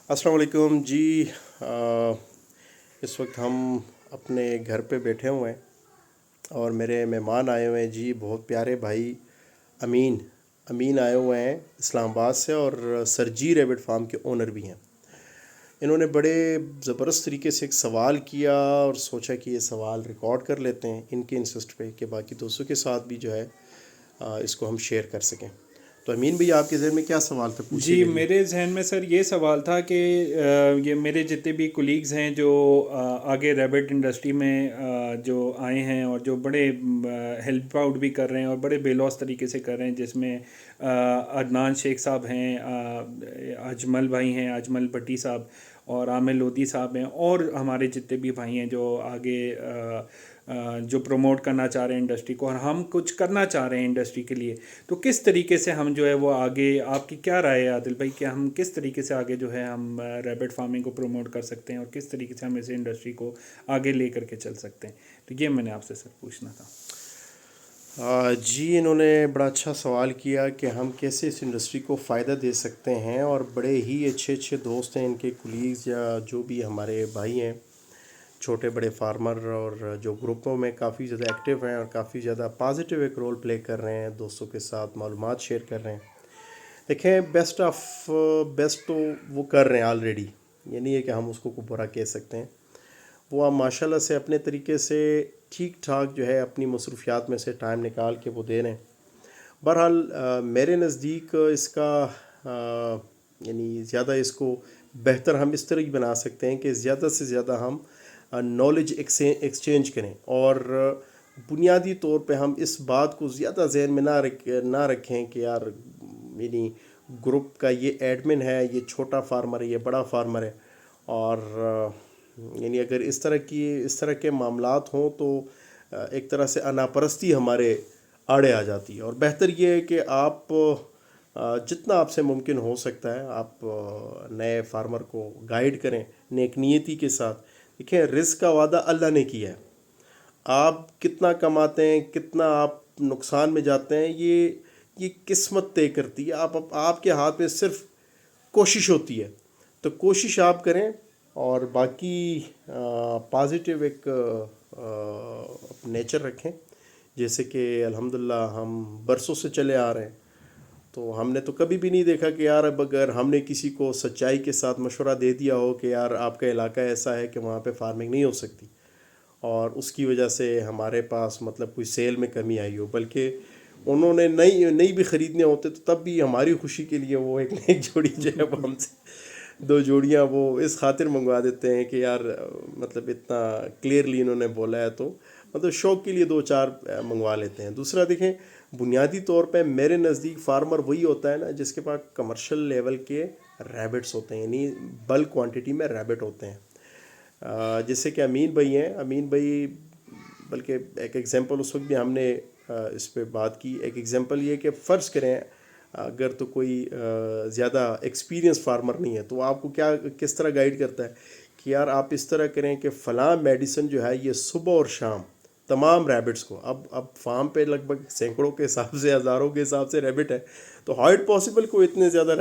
अस्सलाम वालेकुम जी। आ, इस वक्त हम अपने घर पे बैठे हुए हैं और मेरे मेहमान आए हुए हैं जी, बहुत प्यारे भाई अमीन अमीन आए हुए हैं इस्लामाबाद से, और सरजी रैबिट फार्म के ओनर भी हैं। इन्होंने बड़े ज़बरदस्त तरीके से एक सवाल किया और सोचा कि ये सवाल रिकॉर्ड कर लेते हैं इनके इंसिस्ट पे कि बाकी दोस्तों के साथ भी जो है इसको हम शेयर कर सकें। तो अमीन भैया, आपके ज़हन में क्या सवाल था, जी, पूछिएगा जी। मेरे जहन में सर ये सवाल था कि ये मेरे जितने भी कुलीग्स हैं जो आगे रैबिट इंडस्ट्री में जो आए हैं और जो बड़े हेल्प आउट भी कर रहे हैं और बड़े बेलौस तरीके से कर रहे हैं, जिसमें अदनान शेख साहब हैं, अजमल भाई हैं, अजमल भट्टी साहब और आमिर लोधी साहब हैं, और हमारे जितने भी भाई हैं जो आगे जो प्रमोट करना चाह रहे हैं इंडस्ट्री को, और हम कुछ करना चाह रहे हैं इंडस्ट्री के लिए। तो किस तरीके से हम जो है वो आगे, आपकी क्या राय है आदिल भाई, कि हम किस तरीके से आगे जो है हम रैबिट फार्मिंग को प्रमोट कर सकते हैं और किस तरीके से हम इस इंडस्ट्री को आगे ले करके चल सकते हैं? तो ये मैंने आपसे सर पूछना था। जी, इन्होंने बड़ा अच्छा सवाल किया कि हम कैसे इस इंडस्ट्री को फ़ायदा दे सकते हैं, और बड़े ही अच्छे अच्छे दोस्त हैं इनके, कुलीग्स या जो भी हमारे भाई हैं, छोटे बड़े फार्मर, और जो ग्रुपों में काफ़ी ज़्यादा एक्टिव हैं और काफ़ी ज़्यादा पॉजिटिव एक रोल प्ले कर रहे हैं, दोस्तों के साथ मालूमात शेयर कर रहे हैं। देखें, बेस्ट ऑफ बेस्ट तो वो कर रहे हैं ऑलरेडी, ये नहीं है कि हम उसको बुरा कह सकते हैं। वो आप माशाल्लाह से अपने तरीके से ठीक ठाक जो है अपनी मसरूफियात में से टाइम निकाल के वो दे रहे हैं। बहरहाल मेरे नज़दीक इसका यानी ज़्यादा इसको बेहतर हम इस तरह ही बना सकते हैं कि ज़्यादा से ज़्यादा हम नॉलेज एक्सचेंज करें, और बुनियादी तौर पे हम इस बात को ज़्यादा जहन में ना रखें कि यार यानी ग्रुप का ये एडमिन है, ये छोटा फार्मर है, ये बड़ा फार्मर है। और यानी अगर इस तरह के मामलात हों तो एक तरह से अनापरस्ती हमारे आड़े आ जाती है। और बेहतर ये है कि आप जितना आपसे मुमकिन हो सकता है आप नए फार्मर को गाइड करें नेक नियति के साथ। देखें, रिस्क का वादा अल्लाह ने किया है। आप कितना कमाते हैं, कितना आप नुकसान में जाते हैं, ये किस्मत तय करती है। आपके हाथ में सिर्फ कोशिश होती है। तो कोशिश आप करें, और बाकी पॉजिटिव एक नेचर रखें। जैसे कि अल्हम्दुलिल्लाह हम बरसों से चले आ रहे हैं, तो हमने तो कभी भी नहीं देखा कि यार अब अगर हमने किसी को सच्चाई के साथ मशवरा दे दिया हो कि यार आपका इलाका ऐसा है कि वहाँ पे फार्मिंग नहीं हो सकती, और उसकी वजह से हमारे पास मतलब कोई सेल में कमी आई हो, बल्कि उन्होंने नई नई भी ख़रीदने होते तो तब भी हमारी खुशी के लिए वो एक नई जोड़ी जो है वो हमसे दो जोड़ियाँ वो इस खातिर मंगवा देते हैं कि यार मतलब इतना क्लियरली इन्होंने बोला है, तो मतलब शौक़ के लिए दो चार मंगवा लेते हैं। दूसरा देखें, बुनियादी तौर पे मेरे नज़दीक फार्मर वही होता है ना जिसके पास कमर्शियल लेवल के रैबिट्स होते हैं, यानी बल्क क्वांटिटी में रैबिट होते हैं। जैसे कि अमीन भाई हैं, अमीन भाई बल्कि एक एग्ज़ाम्पल उस वक्त भी हमने इस पे बात की। एक एग्ज़ाम्पल ये कि फ़र्ज़ करें अगर तो कोई ज़्यादा एक्सपीरियंस फार्मर नहीं है, तो आपको क्या किस तरह गाइड करता है कि यार आप इस तरह करें कि फ़लाँ मेडिसिन जो है ये सुबह और शाम तमाम रैबिट्स को, अब फार्म पे लगभग सैकड़ों के हिसाब से, हज़ारों के हिसाब से रैबिट है, तो हाउ इट पॉसिबल को इतने ज़्यादा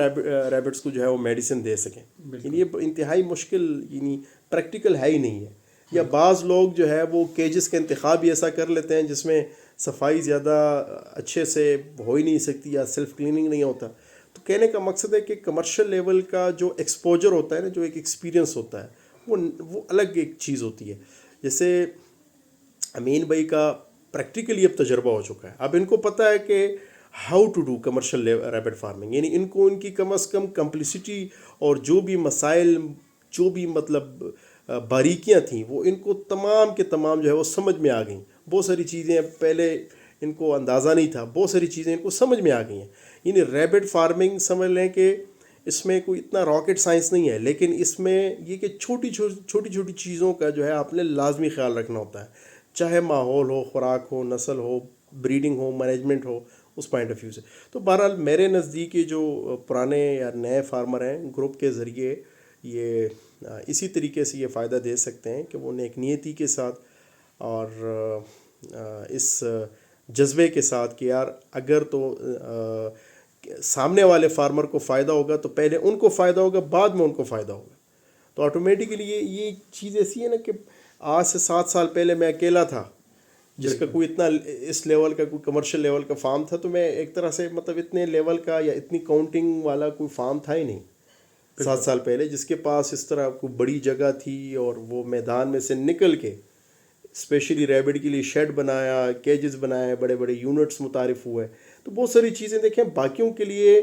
रैबिट्स को जो है वो मेडिसिन दे सकें। यानी बिल्कुल। ये इंतहाई मुश्किल, यानी प्रैक्टिकल है ही नहीं है। या बाज़ लोग जो है वो केजेस का इंतखाब भी ऐसा कर लेते हैं जिसमें सफाई ज़्यादा अच्छे से हो ही नहीं सकती, या सेल्फ़ क्लीनिंग नहीं होता। तो कहने का मकसद है कि कमर्शियल लेवल का जो एक्सपोजर होता है ना, जो एक एक्सपीरियंस होता है, वो अलग एक चीज़ होती है। जैसे अमीन भाई का प्रैक्टिकली अब तजर्बा हो चुका है, अब इनको पता है कि how to do commercial rabbit farming, यानी इनको इनकी कम अज़ कम कम्प्लिसिटी और जो भी मसाइल, जो भी मतलब बारीकियां थी, वो इनको तमाम के तमाम जो है वो समझ में आ गई। बहुत सारी चीज़ें पहले इनको अंदाज़ा नहीं था, बहुत सारी चीज़ें इनको समझ में आ गई हैं। यानी रैबिट फार्मिंग समझ लें कि इसमें कोई इतना रॉकेट साइंस नहीं है, लेकिन इसमें ये कि छोटी छोटी चीज़ों का जो है आपने लाजमी ख्याल रखना होता है, चाहे माहौल हो, खुराक हो, नस्ल हो, ब्रीडिंग हो, मैनेजमेंट हो, उस पॉइंट ऑफ व्यू से। तो बहरहाल मेरे नज़दीक ये जो पुराने या नए फार्मर हैं, ग्रुप के ज़रिए ये इसी तरीके से ये फ़ायदा दे सकते हैं कि वो नेक नियति के साथ और इस जज्बे के साथ कि यार अगर तो سامنے والے فارمر کو فائدہ ہوگا تو پہلے ان کو فائدہ ہوگا، بعد میں ان کو فائدہ ہوگا. تو آٹومیٹکلی یہ چیز ایسی ہے نا کہ آج سے 7 سال پہلے میں اکیلا تھا جس کا کوئی اتنا اس لیول کا کوئی کمرشل لیول کا فارم تھا، تو میں ایک طرح سے مطلب اتنے لیول کا یا اتنی کاؤنٹنگ والا کوئی فارم تھا ہی نہیں 7 سال پہلے جس کے پاس اس طرح کوئی بڑی جگہ تھی، اور وہ میدان میں سے نکل کے اسپیشلی ریبٹ کے لیے شیڈ بنایا، کیجز بنائے، بڑے بڑے یونٹس متعارف ہوئے. تو بہت ساری چیزیں دیکھیں باقیوں کے لیے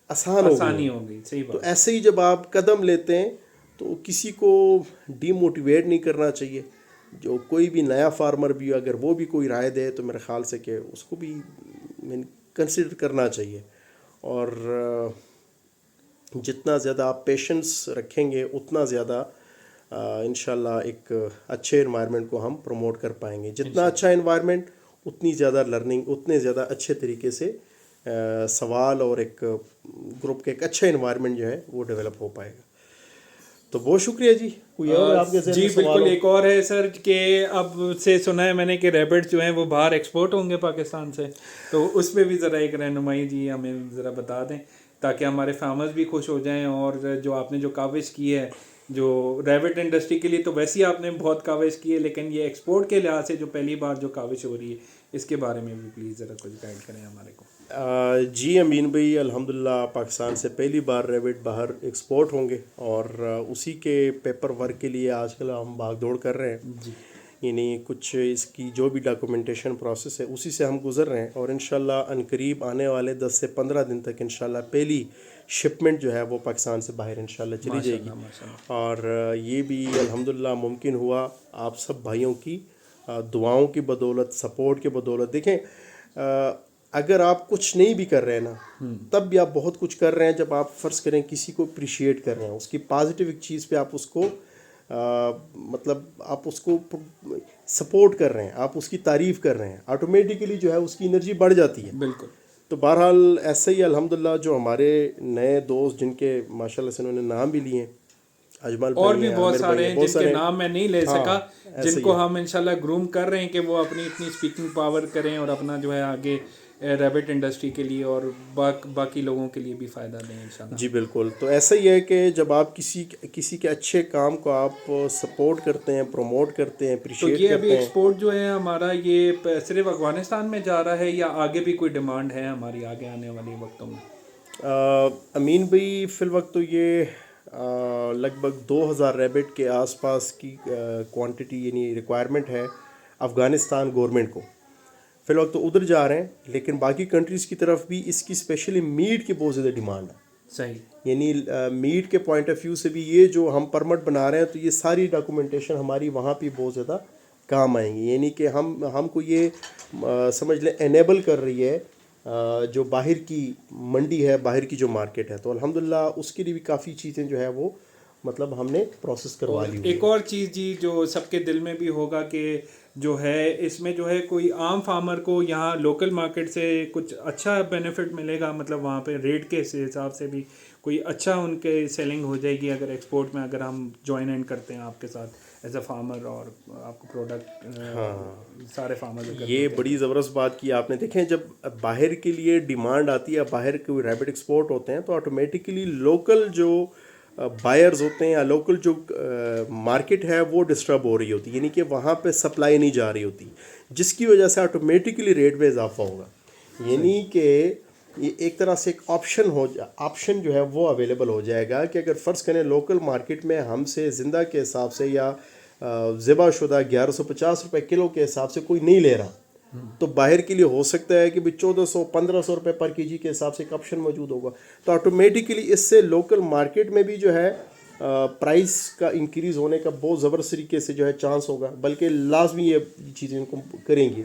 آسان ہو آسانی گئی. ہو گئی. صحیح تو بات. ایسے ہی جب آپ قدم لیتے ہیں تو کسی کو ڈی موٹیویٹ نہیں کرنا چاہیے. جو کوئی بھی نیا فارمر بھی ہو، اگر وہ بھی کوئی رائے دے تو میرے خیال سے کہ اس کو بھی کنسیڈر کرنا چاہیے. اور جتنا زیادہ آپ پیشنس رکھیں گے اتنا زیادہ انشاءاللہ ایک اچھے انوائرمنٹ کو ہم پروموٹ کر پائیں گے. جتنا اچھا انوائرمنٹ اتنی زیادہ لرننگ، اتنے زیادہ اچھے طریقے سے سوال اور ایک گروپ کا ایک اچھا انوائرمنٹ جو ہے وہ ڈیولپ ہو پائے گا. تو بہت شکریہ جی. کوئی اور آپ کے ذہن جی میں سوال بالکل. ہو؟ ایک اور ہے سر کہ اب سے سنا ہے میں نے کہ ریبٹ جو ہیں وہ باہر ایکسپورٹ ہوں گے پاکستان سے، تو اس پہ بھی ذرا ایک رہنمائی جی ہمیں ذرا بتا دیں تاکہ ہمارے فارمرز بھی خوش ہو جائیں. اور جو آپ نے جو کاوش کی ہے جو ریبٹ انڈسٹری کے لیے، تو ویسے ہی آپ نے بہت کاوش کی ہے، لیکن یہ ایکسپورٹ کے لحاظ سے جو پہلی بار جو کاوش ہو رہی ہے اس کے بارے میں بھی پلیز ذرا کچھ گائڈ کریں ہمارے کو. جی امین بھائی، الحمدللہ پاکستان سے پہلی بار ریبٹ باہر ایکسپورٹ ہوں گے، اور اسی کے پیپر ورک کے لیے آج کل ہم بھاگ دوڑ کر رہے ہیں. جی یعنی کچھ اس کی جو بھی ڈاکومنٹیشن پروسیس ہے اسی سے ہم گزر رہے ہیں، اور انشاءاللہ عنقریب آنے والے 10 سے 15 دن تک انشاءاللہ پہلی شپمنٹ جو ہے وہ پاکستان سے باہر انشاءاللہ چلی جائے گی. اور یہ بھی الحمدللہ ممکن ہوا آپ سب بھائیوں کی دعاؤں کی بدولت، سپورٹ کی بدولت. دیکھیں اگر آپ کچھ نہیں بھی کر رہے ہیں نا تب بھی آپ بہت کچھ کر رہے ہیں. جب آپ فرض کریں کسی کو اپریشیٹ کر رہے ہیں، اس کی پازیٹیو ایک چیز پہ آپ اس کو مطلب آپ اس کو سپورٹ کر رہے ہیں، آپ اس کی تعریف کر رہے ہیں، آٹومیٹیکلی جو ہے اس کی انرجی بڑھ جاتی ہے. بالکل. تو بہرحال ایسے ہی الحمدللہ جو ہمارے نئے دوست جن کے ماشاءاللہ سے انہوں نے نام بھی لیے ہیں، اجمل اور بھائی بھی ہیں، بہت عامر سارے بھائی ہیں، ہیں بہت جن کے سارے نام میں نہیں لے سکا، جن کو ہم انشاءاللہ گروم کر رہے ہیں کہ وہ اپنی اتنی اسپیکنگ پاور کریں اور اپنا جو ہے آگے ریبٹ انڈسٹری کے لیے اور باقی لوگوں کے لیے بھی فائدہ دیں انشاءاللہ. جی بالکل. تو ایسا ہی ہے کہ جب آپ کسی کے اچھے کام کو آپ سپورٹ کرتے ہیں، پروموٹ کرتے ہیں، تو اپریشیٹ یہ ابھی کرتے ہیں. ایکسپورٹ جو ہے ہمارا یہ صرف افغانستان میں جا رہا ہے یا آگے بھی کوئی ڈیمانڈ ہے ہماری آگے آنے والی وقتوں میں؟ امین بھائی فی الوقت تو یہ لگ بھگ 2000 ریبٹ کے آس پاس کی کوانٹٹی یعنی ریکوائرمنٹ ہے افغانستان گورنمنٹ کو. فی الوقت تو ادھر جا رہے ہیں، لیکن باقی کنٹریز کی طرف بھی اس کی اسپیشلی میٹ کی بہت زیادہ ڈیمانڈ ہے. صحیح. یعنی میٹ کے پوائنٹ آف ویو سے بھی یہ جو ہم پرمٹ بنا رہے ہیں تو یہ ساری ڈاکومنٹیشن ہماری وہاں پہ بہت زیادہ کام آئیں گی. یعنی کہ ہم کو یہ سمجھ لیں انیبل کر رہی ہے جو باہر کی منڈی ہے، باہر کی جو مارکیٹ ہے. تو الحمدللہ اس کے لیے بھی کافی چیزیں جو ہے وہ مطلب ہم نے پروسیس کروا لی ہوئی ایک اور چیز جی جو سب کے دل میں بھی ہوگا کہ جو ہے اس میں جو ہے کوئی عام فارمر کو یہاں لوکل مارکیٹ سے کچھ اچھا بینیفٹ ملے گا، مطلب وہاں پہ ریٹ کے حساب سے بھی کوئی اچھا ان کے سیلنگ ہو جائے گی اگر ایکسپورٹ میں اگر ہم جوائن اینڈ کرتے ہیں آپ کے ساتھ ایز اے فارمر، اور آپ کو پروڈکٹ سارے فارمر. یہ بڑی زبردست بات کی آپ نے. دیکھیں جب باہر کے لیے ڈیمانڈ آتی ہے، باہر کوئی ریبٹ ایکسپورٹ ہوتے ہیں تو آٹومیٹکلی لوکل جو بائرز ہوتے ہیں یا لوکل جو مارکیٹ ہے وہ ڈسٹرب ہو رہی ہوتی ہے، یعنی کہ وہاں پہ سپلائی نہیں جا رہی ہوتی، جس کی وجہ سے آٹومیٹکلی ریٹ میں اضافہ ہوگا. یعنی کہ یہ ایک طرح سے ایک آپشن جو ہے وہ اویلیبل ہو جائے گا کہ اگر فرض کریں لوکل مارکیٹ میں ہم سے زندہ کے حساب سے یا ذبح شدہ 1150 روپے کلو کے حساب سے کوئی نہیں لے رہا، تو باہر کے لیے ہو سکتا ہے کہ 1400-1500 روپے پر کے جی کے حساب سے ایک آپشن موجود ہوگا. تو آٹومیٹکلی اس سے لوکل مارکیٹ میں بھی جو ہے پرائس کا انکریز ہونے کا بہت زبردست طریقے سے جو ہے چانس ہوگا، بلکہ لازمی یہ چیزیں کو کریں گی.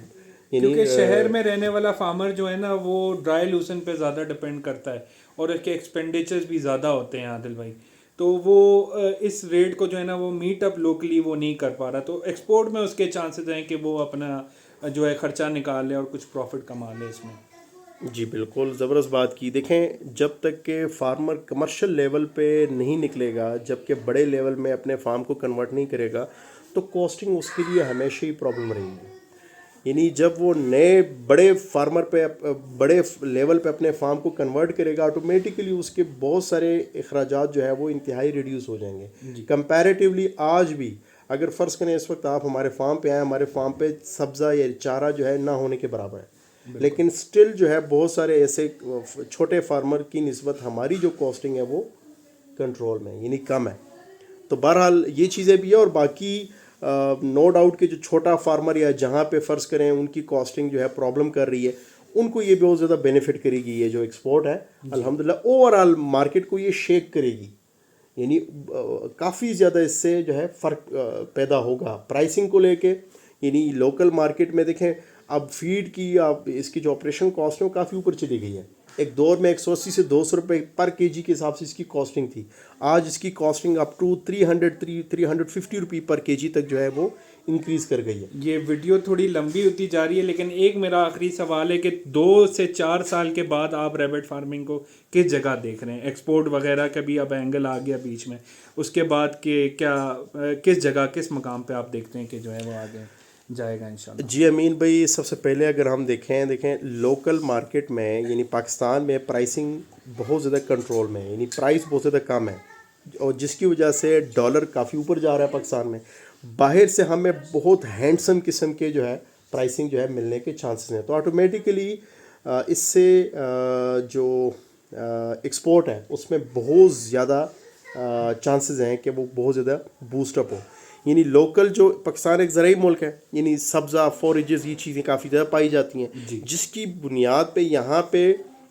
کیونکہ شہر میں رہنے والا فارمر جو ہے نا وہ ڈرائی لوسن پہ زیادہ ڈپینڈ کرتا ہے اور اس کے ایکسپینڈیچرز بھی زیادہ ہوتے ہیں عادل بھائی، تو وہ اس ریٹ کو جو ہے نا وہ میٹ اپ لوکلی وہ نہیں کر پا رہا. تو ایکسپورٹ میں اس کے چانسز ہیں کہ وہ اپنا جو ہے خرچہ نکال لے اور کچھ پروفٹ کما لے اس میں. جی بالکل زبردست بات کی. دیکھیں جب تک کہ فارمر کمرشل لیول پہ نہیں نکلے گا، جب کہ بڑے لیول میں اپنے فارم کو کنورٹ نہیں کرے گا، تو کاسٹنگ اس کے لیے ہمیشہ ہی پرابلم رہے گی. यानी जब वो नए बड़े फार्मर पे बड़े लेवल पे अपने फार्म को कन्वर्ट करेगा, ऑटोमेटिकली उसके बहुत सारे अखराजात जो है वो इंतहाई रिड्यूस हो जाएंगे कंपैरेटिवली। आज भी अगर फ़र्ज़ करें इस वक्त आप हमारे फार्म पे आए, हमारे फार्म पे सब्ज़ा या चारा जो है ना होने के बराबर है, लेकिन स्टिल जो है बहुत सारे ऐसे छोटे फार्मर की निस्बत हमारी जो कॉस्टिंग है वो कंट्रोल में यानी कम है। तो बहरहाल ये चीज़ें भी है। और बाकी नो डाउट कि जो छोटा फार्मर या जहाँ पे फ़र्ज़ करें उनकी कॉस्टिंग जो है प्रॉब्लम कर रही है, उनको ये बहुत ज़्यादा बेनिफिट करेगी ये जो एक्सपोर्ट है अल्हम्दुलिल्लाह। ओवरऑल मार्केट को ये शेक करेगी, यानी काफ़ी ज़्यादा इससे जो है फ़र्क पैदा होगा प्राइसिंग को लेके। यानी लोकल मार्केट में देखें अब फीड की आप इसकी जो ऑपरेशन कॉस्ट है वो काफ़ी ऊपर चली गई है। एक दौर में 180 से 200 रुपये पर केजी के हिसाब से इसकी कॉस्टिंग थी, आज इसकी कॉस्टिंग अप टू 350 रुपये पर केजी तक जो है वो इंक्रीज़ कर गई है। ये वीडियो थोड़ी लंबी होती जा रही है, लेकिन एक मेरा आखिरी सवाल है कि 2 से 4 साल के बाद आप रैबिट फार्मिंग को किस जगह देख रहे हैं? एक्सपोर्ट वगैरह का भी अब एंगल आ गया बीच में, उसके बाद के क्या किस जगह किस मकाम पे आप देखते हैं कि जो है वो आगे जाएगा इंशाल्लाह? जी अमीन भाई, सबसे पहले अगर हम देखें लोकल मार्केट में यानी पाकिस्तान में प्राइसिंग बहुत ज़्यादा कंट्रोल में है, यानी प्राइस बहुत ज़्यादा कम है, और जिसकी वजह से डॉलर काफ़ी ऊपर जा रहा है पाकिस्तान में। बाहर से हमें बहुत हैंडसम किस्म के जो है प्राइसिंग जो है मिलने के चांसेस हैं। तो ऑटोमेटिकली इससे जो एक्सपोर्ट है उसमें बहुत ज़्यादा चांसेस हैं कि वो बहुत ज़्यादा बूस्टअप हो। यानी लोकल जो पाकिस्तान एक ज़राई मुल्क है, यानी सब्ज़ा फॉरेजेस ये चीज़ें काफ़ी ज़्यादा पाई जाती हैं, जिसकी बुनियाद पे यहाँ पे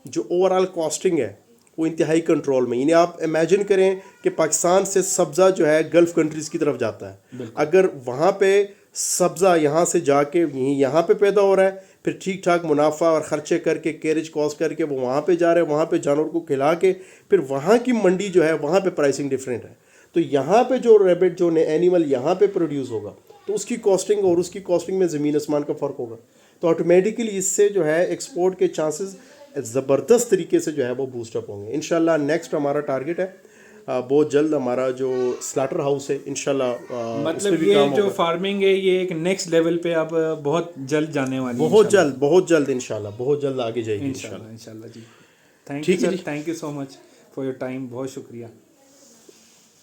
जो ओवरऑल कॉस्टिंग है वो इंतहाई कंट्रोल में। यानी आप इमेजिन करें कि पाकिस्तान से सब्ज़ा जो है गल्फ़ कंट्रीज़ की तरफ जाता है, अगर वहाँ पे सब्ज़ा यहाँ से जाके यहाँ पे पैदा हो रहा है, फिर ठीक ठाक मुनाफा और ख़र्चे करके कैरेज कॉस्ट करके वो वहाँ पे जा रहे हैं, वहाँ पे जानवर को खिला के फिर वहाँ की मंडी जो है वहाँ पे प्राइसिंग डिफरेंट है। तो यहाँ पे जो रैबिट जो एनिमल यहाँ पे प्रोड्यूस होगा तो उसकी कॉस्टिंग और उसकी कॉस्टिंग में ज़मीन आसमान का फ़र्क होगा। तो ऑटोमेटिकली इससे जो है एक्सपोर्ट के चांसेस ज़बरदस्त तरीके से जो है वो बूस्टअप होंगे इंशाल्लाह। नेक्स्ट हमारा टारगेट है बहुत जल्द हमारा जो स्लाटर हाउस है इंशाल्लाह, मतलब ये जो फार्मिंग है ये एक नेक्स्ट लेवल पे आप बहुत जल्द जाने वाली है? बहुत जल्द इंशाल्लाह, बहुत जल्द आगे जाएगी इंशाल्लाह जी। Thank you sir, thank you so much for your time, बहुत शुक्रिया।